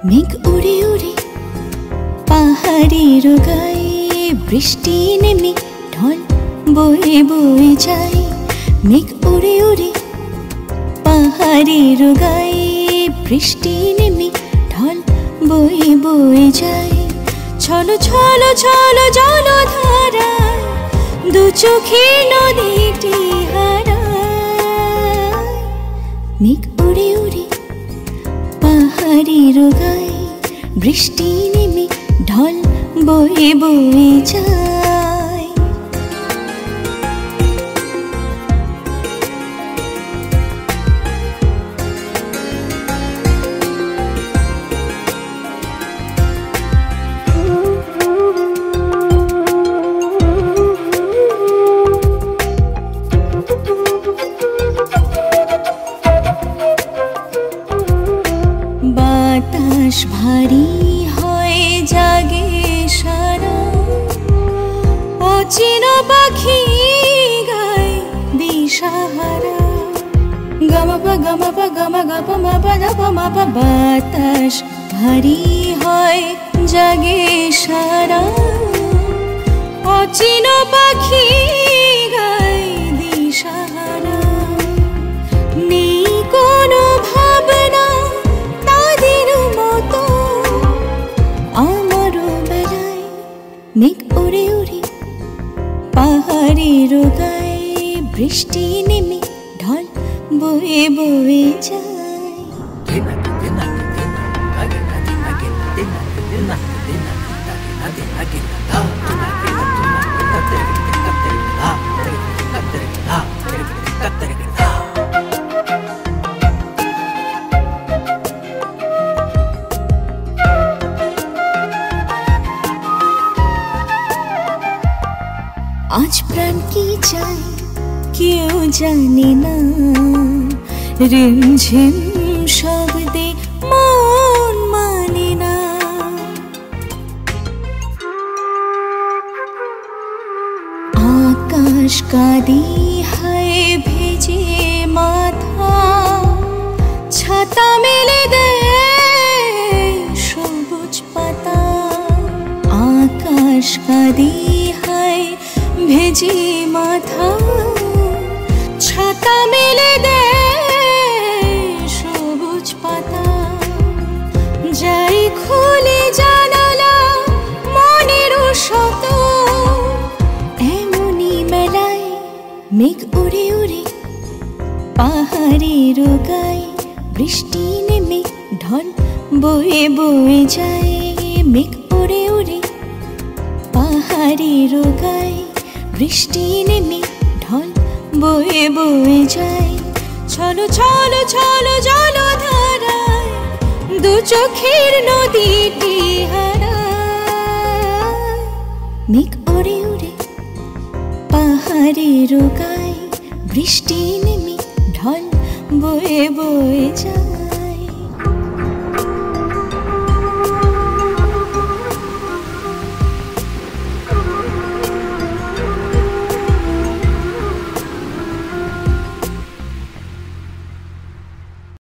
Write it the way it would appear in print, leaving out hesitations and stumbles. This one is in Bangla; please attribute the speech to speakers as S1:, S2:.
S1: মেঘ উড়ে উড়ে পাহাড়ের গায়ে, বৃষ্টি নেমে ঢল বয়ে বয়ে যায়। মেঘ উড়ে উড়ে পাহাড়ের গায়ে, বৃষ্টি নেমে ঢল বয়ে বয়ে যায়। ছলো ছলো ছলো জলধারায় দু চোখের নদীটি হারায়। মেঘ উড়ে উড়ে পাহাড়ের গায়ে, বৃষ্টি নেমে ঢল বয়ে বয়ে যায়। বাতাস ভারী হয়ে জাগে সারা, অচেনা পাখি গায় দিশাহারা। গামাপা গামাপা গামা গাপা মাপা দাপা মাপা। বাতাস ভারী হয় জাগে সারা, অচেনা পাখি গায় দিশাহারা। নেই কোনো ভাবনা তাদের মতো আমারও বেলায়। মেঘ উড়ে উড়ে পাহাড়ের গায়ে, বৃষ্টি নেমে ঢল বয়ে বয়ে যায়। আজ প্রাণ কি চাই কেউ জানে না, রিমঝিম শব্দে মন মানে না। আকাশ কাঁদি হায় ভেজে মাথা, ছাতা মেলে দেয় সবুজ পাতা। আকাশ কাঁদি হায় ভেজে মাথা, ছাতা মেলে দেয় সবুজ পাতা। যাই খুলে জানালা মনের শত, এমনই মেলায়। মেঘ উড়ে উড়ে পাহাড়ের গায়ে, বৃষ্টি নেমে ঢল বয়ে বয়ে যায়। মেঘ উড়ে উড়ে পাহাড়ের গায়ে, বৃষ্টি নেমে ঢল বয়ে বয়ে যায়। ছলো ছলো ছলো জলধারায় দু চোখের নদীটি হারায়। মেঘ উড়ে উড়ে পাহাড়ের গায়ে, বৃষ্টি নেমে ঢল বয়ে বয়ে যায়।